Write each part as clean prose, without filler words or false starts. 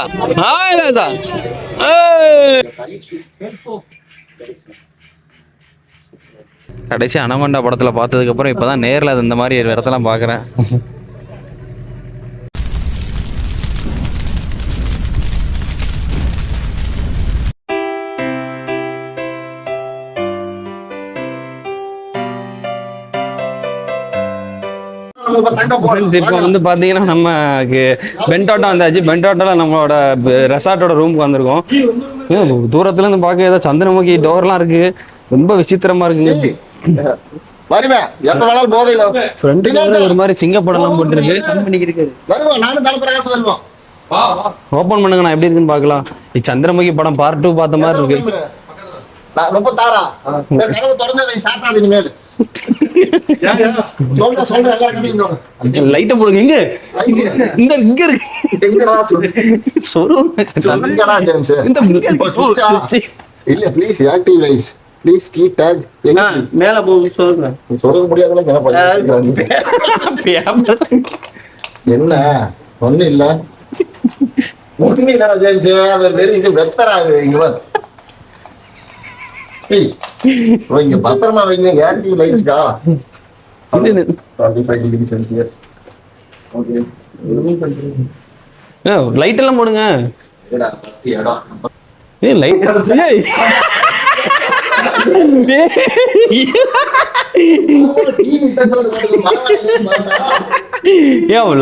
Hi ராஜா. கடைசி anaconda படத்தில் பார்த்ததுக்கப்புறம் இப்போ தான் நேரில் அது இந்த மாதிரி இடத்தெல்லாம் பார்க்குறேன். இப்போ வந்து பார்த்தீங்கன்னா நமக்கு பென்டோட்டா வந்தாச்சு. பென்டோட்டாவில் நம்மளோட ரெசார்ட்டோட ரூமுக்கு வந்திருக்கோம். தூரத்துல இருந்து பார்க்க ஏதோ சந்திரமுகி டோர்லாம் இருக்கு. ரொம்ப விசித்திரமா இருக்குங்க. ஒரு மாதிரி சிங்கப்படம்லாம் போட்டுருக்கு. ஓபன் பண்ணுங்க, நான் எப்படி இருக்குன்னு பார்க்கலாம். சந்திரமுகி படம் பார்ட் 2 பார்த்த மாதிரி இருக்கு. லைட்ட போடுங்க. இங்க இந்த இங்க இருக்கு. இல்ல ப்ளீஸ் ஆக்டிவைஸ் ப்ளீஸ் கீப் டாக். மேல போக சொல்றேன். சொல்ல முடியாதல என்ன ஒண்ணு இல்ல ஒண்ணு இல்ல ஜேம்ஸ். அது வெறும் இது வெத்தராது. இங்க வா. இங்க பத்திரமா வைங்க. ஆக்டிவ் லைட்ஸ்டா 25 டிகிரி செல்சியஸ். ஓகே லைட் எல்லாம் போடுங்க. ஏடா பத்தி இடம்.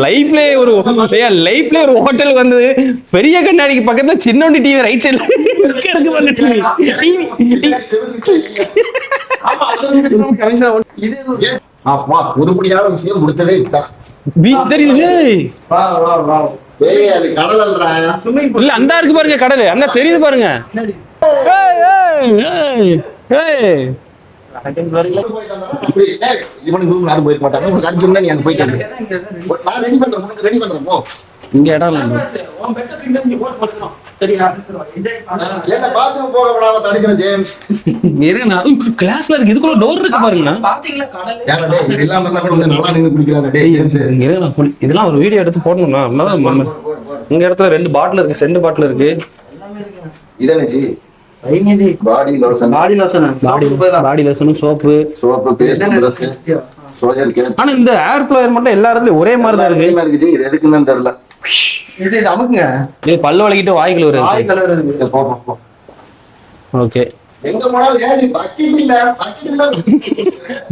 லைட் லைஃப்ல ஒரு ஹோட்டல் வந்தது. பெரிய கண்ணாடிக்கு பக்கத்துல சின்ன டிவி ரைட் சைடுல உருப்படியான விஷயம் கொடுத்ததே பீச் தெரியுது. இல்ல அந்த இருக்கு பாருங்க கடல். அங்க தெரியுது பாருங்க. இங்க இடம் கிளாஸ்ல இருக்கு. இதுக்குள்ள டோர் இருக்கு பாருங்க. இதெல்லாம் ஒரு வீடியோ எடுத்து போடணும்னா இங்க இடத்துல 2 பாட்டில் இருக்கு. செண்டு பாட்டில் இருக்கு. Body lotion soap. ஆனா இந்த ஏர் ஃப்ளோயர் மட்டும் எல்லா இடத்துலயும் ஒரே மாதிரி தான் இருக்கு. இது எதுக்குன்னு தெரியல. இது அமுக்குங்க. இது பல்லு வலிக்கிட்டு வாய் கழுவுறது. ஓகே எங்க போனாலும் ஏறி பக்கெட் இல்ல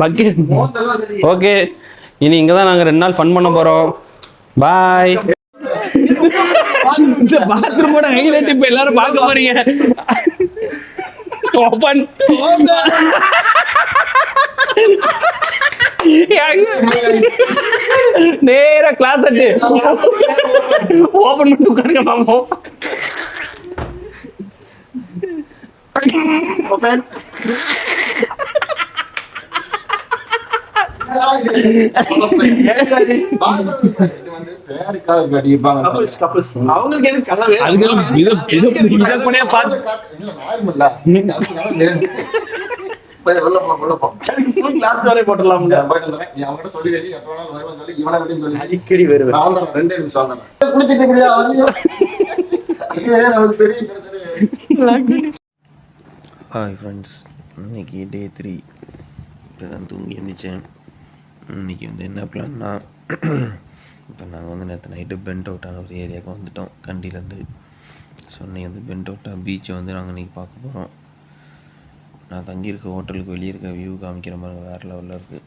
பக்கெட். ஓகே இனி இங்க தான் நாங்க 2 நாள் ஃபன் பண்ண போறோம். பாய். இந்த பாத்ரூமோட ஹைலைட் இப்ப எல்லாரும் பார்க்க போறீங்க. ஓபன் நேரா கிளாஸ் அட்டு ஓபன் பண்ணி உட்காருங்க பாப்போம். ஓபன் அடிக்கடி வருவேன். ஹாய் ஃப்ரெண்ட்ஸ், இன்னைக்கு டே 3. இப்போ தான் தூங்கி எழுந்திரிச்சேன். இன்றைக்கி வந்து என்ன பிளான்னா, இப்போ நாங்கள் வந்து நேற்று நைட்டு பென்ட் அவுட்டான ஒரு ஏரியாவுக்கு வந்துவிட்டோம் கண்டிலேருந்து. ஸோ இன்றைக்கி வந்து பென்ட் அவுட்டா பீச்சை வந்து நாங்கள் இன்றைக்கி பார்க்க போகிறோம். நான் தங்கியிருக்க ஹோட்டலுக்கு வெளியே இருக்க வியூ காமிக்கிற மாதிரி வேறு லெவலில் இருக்குது.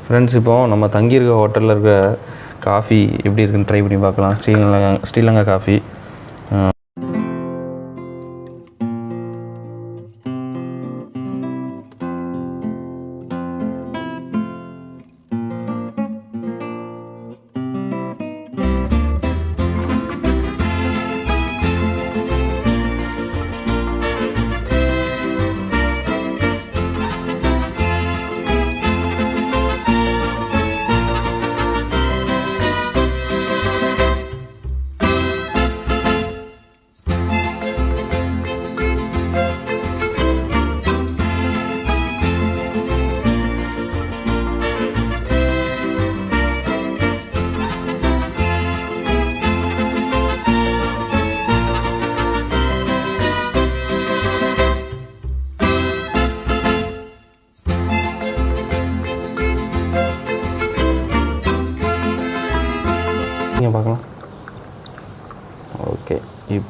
ஃப்ரெண்ட்ஸ், இப்போது நம்ம தங்கியிருக்க ஹோட்டலில் இருக்க காஃபி எப்படி இருக்குன்னு ட்ரை பண்ணி பார்க்கலாம். ஸ்ரீலங்கா காஃபி.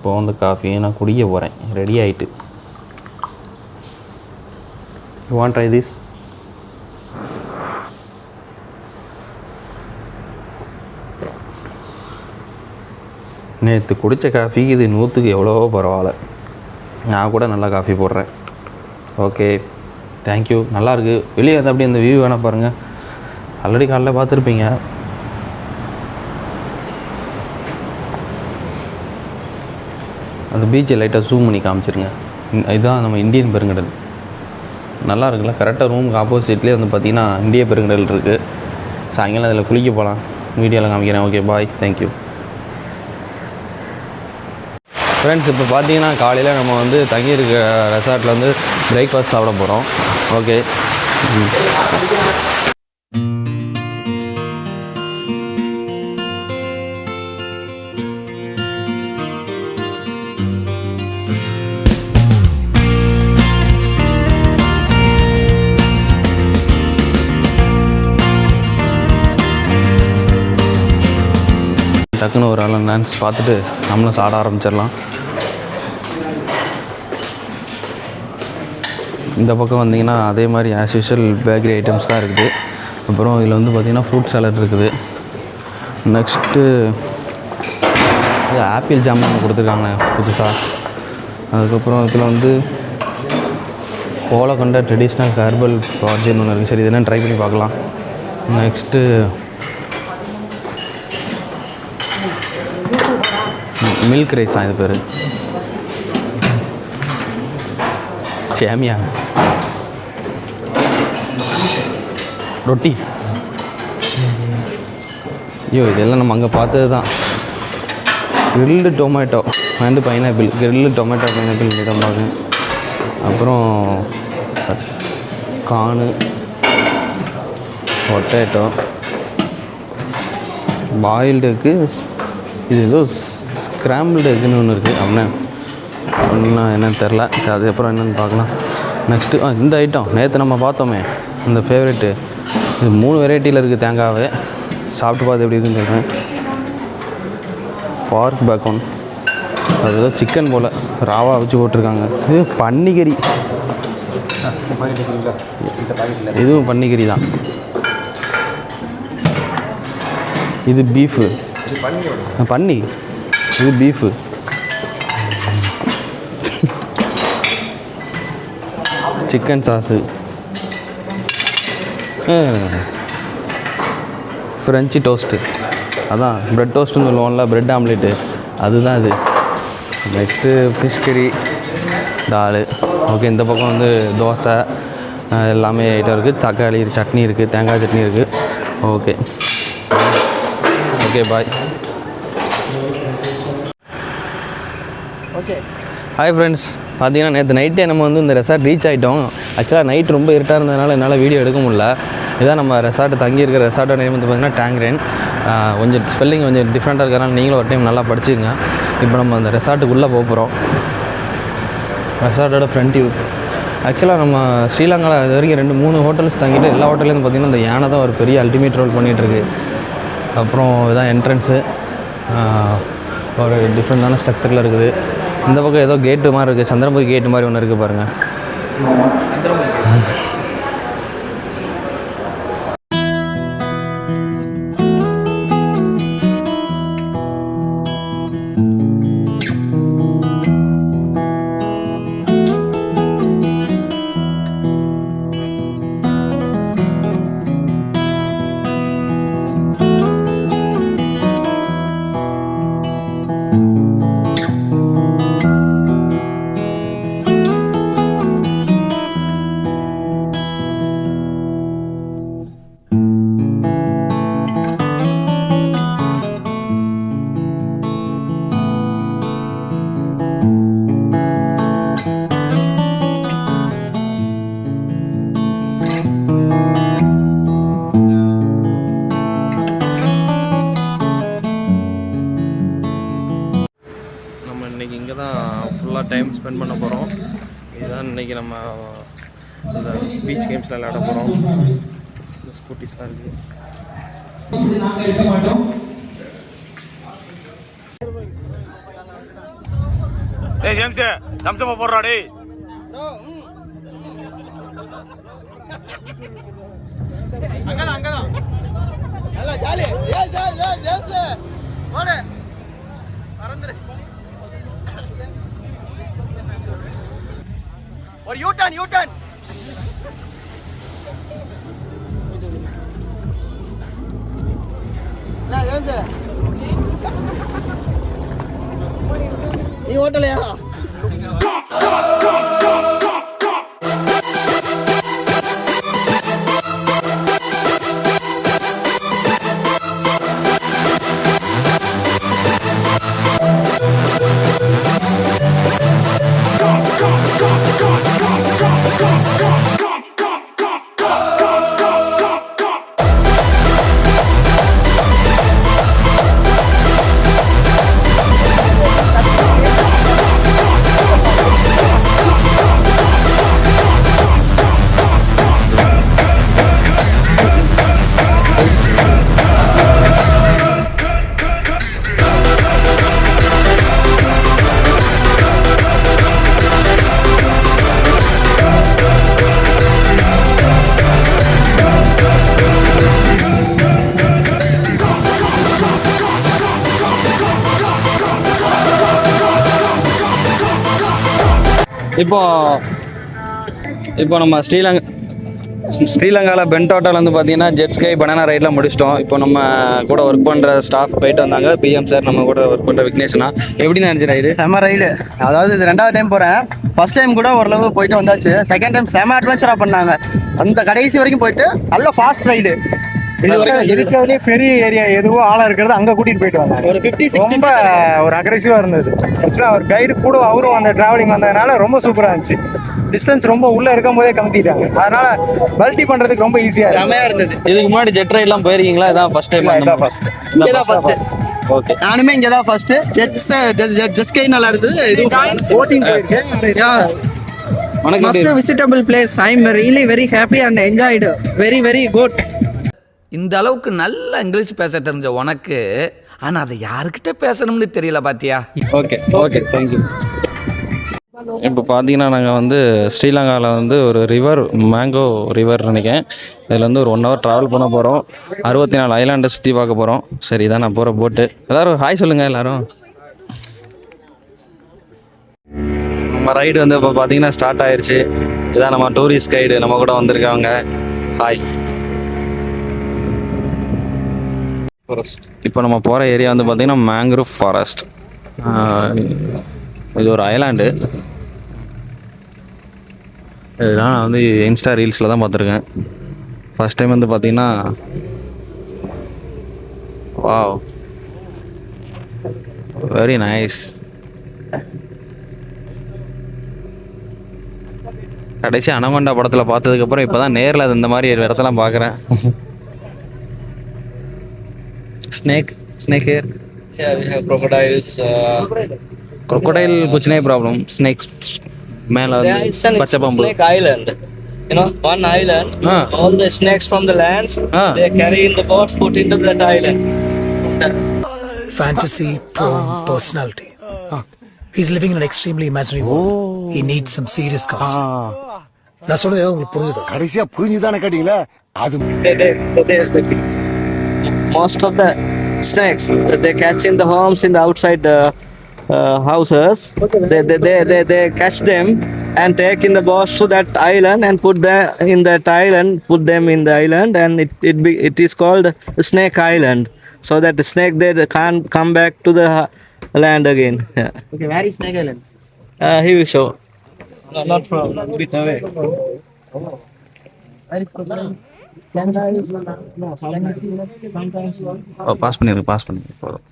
இப்போது வந்து காஃபியை நான் குடிக்க போகிறேன். ரெடி ஆகிட்டு. You want try this? நேற்று குடித்த காஃபிக்கு இது 100க்கு எவ்வளவோ பரவாயில்ல. நான் கூட நல்லா காஃபி போடுறேன். Okay, thank you. நல்லாயிருக்கு. வெளியே வந்து அப்படி அந்த வியூ வேணால் பாருங்கள். ஆல்ரெடி காலைல பார்த்துருப்பீங்க. அந்த பீச்சை லைட்டாக ஜூம் பண்ணி காமிச்சிருங்க. இதுதான் நம்ம இந்தியன் பெருங்கடல். நல்லா இருக்குல்ல? கரெக்டாக ரூமுக்கு ஆப்போசிட்லேயே வந்து பார்த்திங்கன்னா இந்திய பெருங்கடல் இருக்குது. சாயங்காலம் அதில் குளிக்க போகலாம். வீடியோவில் காமிக்கிறேன். ஓகே, பாய், தேங்க்யூ. ஃப்ரெண்ட்ஸ், இப்போ பார்த்தீங்கன்னா காலையில் நம்ம வந்து தங்கியிருக்க ரெசார்ட்டில் வந்து பிரேக்ஃபாஸ்ட் சாப்பிட போகிறோம். ஓகே. டக்குன்னு ஒரு ஆள் டான்ஸ் பார்த்துட்டு நம்மளும் சாட ஆரம்பிச்சிடலாம். இந்த பக்கம் வந்திங்கன்னா அதே மாதிரி ஆஸ் யூஷுவல் பேக்கரி ஐட்டம்ஸ் தான் இருக்குது. அப்புறம் இதில் வந்து பார்த்திங்கன்னா ஃப்ரூட் சாலட் இருக்குது. நெக்ஸ்ட்டு ஆப்பிள் ஜாம் கொடுத்துருக்காங்க புதுசாக. அதுக்கப்புறம் இதில் வந்து கோலக்கொண்ட ட்ரெடிஷ்னல் ஹெர்பல் ப்ராஜெக்ட் ஒன்று இருக்குது. சரி, இதெல்லாம் ட்ரை பண்ணி பார்க்கலாம். நெக்ஸ்ட்டு மில்க் ரைஸ் தான் இது பேர். சேமியா ரொட்டி. ஐயோ, இதெல்லாம் நம்ம அங்கே பார்த்தது தான். Grilled tomato and pineapple. Grilled tomato pineapple இதை பார்க்க. அப்புறம் கார்னு, பொட்டேட்டோ, பாயில்டு எக்கு. இது ஏதோ ஸ்க்ராம்பிள்டு எக்குன்னு ஒன்று இருக்குது. அப்படின்னா ஒன்றுனா என்னென்னு தெரில. அதுக்கப்புறம் என்னென்னு பார்க்கலாம். நெக்ஸ்ட்டு இந்த ஐட்டம் நேற்று நம்ம பார்த்தோமே, இந்த ஃபேவரெட்டு. இது 3 வெரைட்டியில் இருக்குது தேங்காவே. சாப்பிட்டு பார்த்து எப்படி இருக்குன்னு சொல்கிறேன். பார்க் பேக்கோன். அது ஏதோ சிக்கன் போல் ராவாக வச்சு போட்டிருக்காங்க. இது பன்னிக்கறி. இதுவும் பன்னிக்கறி தான். இது பீஃபு. பன்னி. இது beef. Chicken sauce. French toast. அதான் ப்ரெட் டோஸ்ட்டுன்னு சொல்லுவோம்ல, ப்ரெட் ஆம்லேட்டு, அதுதான் இது. நெக்ஸ்ட்டு ஃபிஷ் கறி, தால். ஓகே, இந்த பக்கம் வந்து தோசை எல்லாமே ஐட்டம் இருக்குது. தக்காளி சட்னி இருக்குது, தேங்காய் சட்னி இருக்குது. Okay okay, bye. Okay, hi friends. பார்த்தீங்கன்னா நேற்று நைட்டே நம்ம வந்து இந்த ரெசார்ட் ரீச் ஆகிட்டோம். ஆக்சுவலாக நைட் ரொம்ப இருட்டாக இருந்ததுனால என்னால் வீடியோ எடுக்க முடியல. இதான் நம்ம ரெசார்ட்டு தங்கியிருக்கிற ரெசார்ட்டோட நேம் வந்து பார்த்திங்கன்னா டேங்க்ரேன். கொஞ்சம் ஸ்பெல்லிங் கொஞ்சம் டிஃப்ரெண்ட்டாக இருக்கிறனால நீங்களும் ஒரு டைம் நல்லா படிச்சுங்க. இப்போ நம்ம அந்த ரெசார்ட்டுக்குள்ளே போக போகிறோம். ரெசார்ட்டோட ஃப்ரண்ட் வியூ. ஆக்சுவலாக நம்ம ஸ்ரீலங்காவில் இது வரைக்கும் 2-3 ஹோட்டல்ஸ் தங்கிட்டு எல்லா ஹோட்டல்லேருந்து பார்த்திங்கன்னா இந்த யானை தான் ஒரு பெரிய அல்டிமேட் ரோல் பண்ணிகிட்ருக்கு. அப்புறம் இதுதான் என்ட்ரன்ஸு. ஒரு டிஃப்ரெண்ட்டான ஸ்ட்ரக்சரில் இருக்குது. இந்த பக்கம் ஏதோ கேட்டு மாதிரி இருக்குது. சந்திரமுகி கேட்டு மாதிரி ஒன்று இருக்குது பாருங்கள். ஃபுல்லாக டைம் ஸ்பெண்ட் பண்ண போகிறோம். இதுதான் இன்றைக்கி நம்ம இந்த பீச் கேம்ஸில் விளையாட போகிறோம். இந்த ஸ்கூட்டிஸ்லாம் இருக்குது. ஜேம்ஸ் தம்சப்ப போடுறா டேய். அங்கதான் நல்லா ஜாலி. ஜேம்ஸ் போடு பறந்துரு. ஒரு யூ-டர்ன் ஜேம்ஸ் நீ ஓட்டலையா? இப்போ நம்ம ஸ்ரீலங்காவில் பென்டோட்டாவில் வந்து பார்த்தீங்கன்னா ஜெட் ஸ்கை பனானா ரைட்லாம் முடிச்சிட்டோம். இப்போ நம்ம கூட ஒர்க் பண்ணுற ஸ்டாஃப் போயிட்டு வந்தாங்க. பிஎம் சார் நம்ம கூட ஒர்க் பண்ணுற விக்னேஷ்னா எப்படி நினச்சிடா இது? செம ரைடு. அதாவது இது 2வது டைம் போகிறேன். ஃபர்ஸ்ட் டைம் கூட ஓரளவு போயிட்டு வந்தாச்சு. செகண்ட் டைம் செம அட்வென்ச்சராக பண்ணாங்க. அந்த கடைசி வரைக்கும் போயிட்டு நல்ல ஃபாஸ்ட் ரைடு. இருக்கிறதுலே பெரிய ஏரியா எதுவோ ஆளா இருக்கிறது அங்க கூட்டிட்டு போயிட்டு வந்தாங்க. ஒரு 50-60 ரொம்ப ஒரு அக்ரெசிவா இருந்தது. ஆக்சுவலா அவர் கைடு கூட அவரும் அந்த டிராவலிங் வந்ததுனால ரொம்ப சூப்பரா இருந்துச்சு. டிஸ்டன்ஸ் ரொம்ப உள்ள இருக்கும் போதே கமிட்டிட்டாங்க. அதனால மல்டி பண்றதுக்கு ரொம்ப ஈஸியா செமையா இருந்தது. இதுக்கு முன்னாடி ஜெட் ரைட்லாம் போயிருக்கீங்களா? இதான் ஃபர்ஸ்ட் டைம்? இதான் ஃபர்ஸ்ட். இங்கதான் ஃபர்ஸ்ட். ஓகே, நானுமே இங்கதான் ஃபர்ஸ்ட். ஜெட் ஸ்கை நல்லா இருந்தது. இது போட்டிங் போயிருக்கேன். வணக்கம். Visitable place. I'm really very happy and enjoyed. Very good. இந்த அளவுக்கு நல்ல இங்கிலீஷ் பேச தெரிஞ்ச உனக்கு ஆனால் அதை யாருக்கிட்ட பேசணும்னு தெரியல பாத்தியா? Okay thank you. இப்போ பார்த்தீங்கன்னா நாங்கள் வந்து ஸ்ரீலங்காவில் வந்து ஒரு ரிவர், மேங்கோ ரிவர் நினைக்கிறேன். இதில் வந்து ஒரு 1 hour ட்ராவல் பண்ண போகிறோம். 64 ஐலாண்டை சுற்றி பார்க்க போகிறோம். சரி, இதான் நான் போகிற போட்டு. எல்லோரும் ஹாய் சொல்லுங்கள் எல்லோரும். நம்ம ரைடு வந்து இப்போ பார்த்தீங்கன்னா ஸ்டார்ட் ஆயிடுச்சு. இதான் நம்ம டூரிஸ்ட் கைடு நம்ம கூட வந்திருக்காங்க. ஹாய். இப்போ நம்ம போகிற ஏரியா வந்து பார்த்திங்கன்னா மேங்க்ரூவ் ஃபாரஸ்ட். இது ஒரு ஐலாண்டு. இதெல்லாம் நான் வந்து இன்ஸ்டா ரீல்ஸில் தான் பார்த்துருக்கேன். ஃபஸ்ட் டைம் வந்து பார்த்திங்கன்னா வாவ், வெரி நைஸ். கடைசி அனகொண்டா படத்தில் பார்த்ததுக்கப்புறம் இப்போ தான் நேரில் அது இந்த மாதிரி இடத்தெல்லாம் பார்க்குறேன். Snake here. Yeah, we have crocodiles. Crocodile kuch nahi problem. Snakes mela pacha bambu. Snake Island. You know, one island. All the snakes from the lands, they carry in the boats, put into that island. Fantasy prone personality. He's living in an extremely imaginary world. He needs some serious counseling. நான் சொல்றது உங்களுக்கு புரியுதா? கடைசியா புரிஞ்சுதானே கேட்டீங்களா? அது Most of the snakes they catch in the homes, in the outside houses. They catch them and take in the boats to that island and put them in that island. Put them in the island, and it is called Snake Island. So that the snake they can't come back to the land again. Yeah. Okay, where is Snake Island? He will show. Not from a bit away. Pass பண்ணிடுங்க போதும்.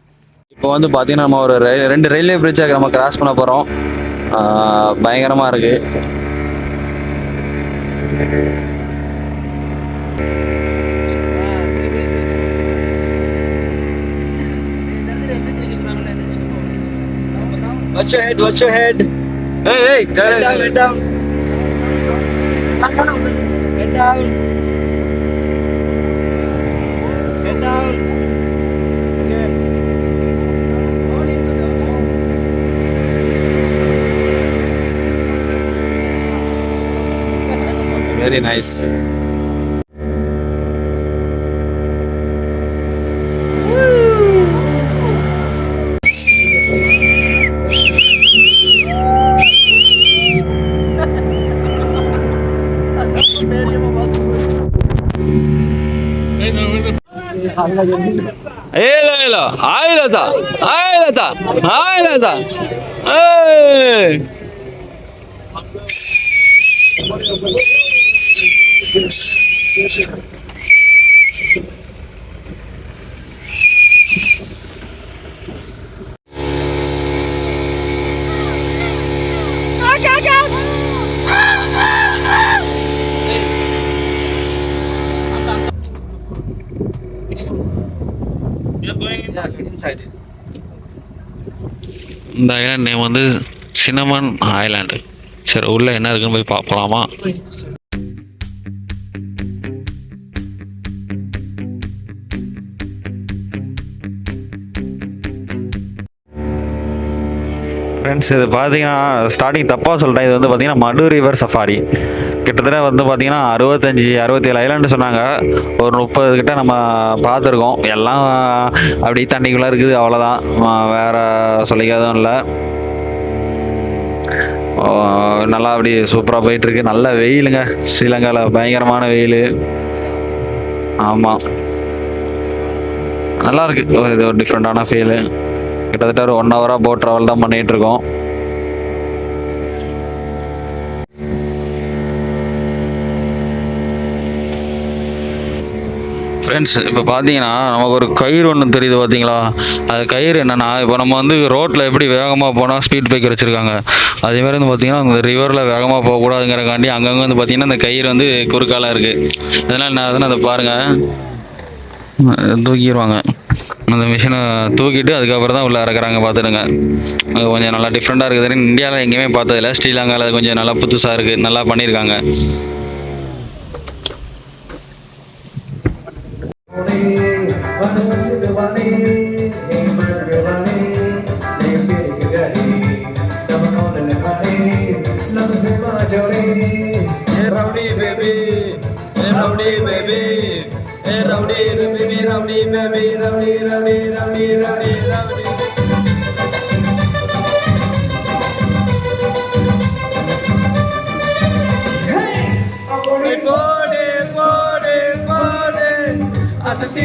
இப்போ வந்து பார்த்தீங்கன்னா நம்ம ஒரு 2 railway பிரிட்ஜை நம்ம cross பண்ண போகிறோம். பயங்கரமாக இருக்குது. Watch your head. Hey, Head down. Head down. Okay. Very nice. இந்த ஐலாண்ட் நேம் வந்து சினமன் ஐலாண்டு. சரி, உள்ள என்ன இருக்குன்னு போய் பார்க்கலாமா? ஃப்ரெண்ட்ஸ், இது பார்த்தீங்கன்னா ஸ்டார்டிங் தப்பாக சொல்லிட்டேன். இது வந்து பார்த்தீங்கன்னா மடு ரிவர் சஃபாரி. கிட்டத்தட்ட வந்து பார்த்தீங்கன்னா 67 ஐலாண்டு சொன்னாங்க. ஒரு 30 கிட்ட நம்ம பார்த்துருக்கோம். எல்லாம் அப்படி தண்ணிக்குள்ளே இருக்குது, அவ்வளோதான். வேறு சொல்லிக்காதும் இல்லை. நல்லா அப்படி சூப்பராக போயிட்டுருக்கு. நல்ல வெயிலுங்க. ஸ்ரீலங்காவில் பயங்கரமான வெயில். ஆமாம், நல்லாயிருக்கு. இது ஒரு டிஃப்ரெண்ட்டான ஃபீலு. கிட்டத்தட்ட ஒரு 1 ஹவராக போட் ட்ராவல் தான் பண்ணிகிட்ருக்கோம். ஃப்ரெண்ட்ஸ், இப்போ பார்த்தீங்கன்னா நமக்கு ஒரு கயிறு ஒன்று தெரியுது பார்த்தீங்களா? அது கயிறு என்னென்னா, இப்போ நம்ம வந்து ரோட்டில் எப்படி வேகமாக போனால் ஸ்பீட் பிரேக்கர் வச்சுருக்காங்க, அதேமாதிரி வந்து பார்த்திங்கன்னா அந்த ரிவரில் வேகமாக போகக்கூடாதுங்கிறக்காண்டி அங்கங்கே வந்து பார்த்திங்கன்னா அந்த கயிறு வந்து குறுக்கால இருக்குது. அதனால் என்ன ஆகுதுன்னு அதை பாருங்கள், தூக்கிடுவாங்க. அந்த மிஷினை தூக்கிட்டு அதுக்கப்புறம் தான் உள்ளே இறக்குறாங்க. பார்த்துடுங்க, அது கொஞ்சம் நல்லா டிஃப்ரெண்ட்டாக இருக்குது. இந்தியாவில் எங்கேயுமே பார்த்ததில்ல. ஸ்ரீலங்காவில் அது கொஞ்சம் நல்லா புதுசாக இருக்குது, நல்லா பண்ணியிருக்காங்க. Asati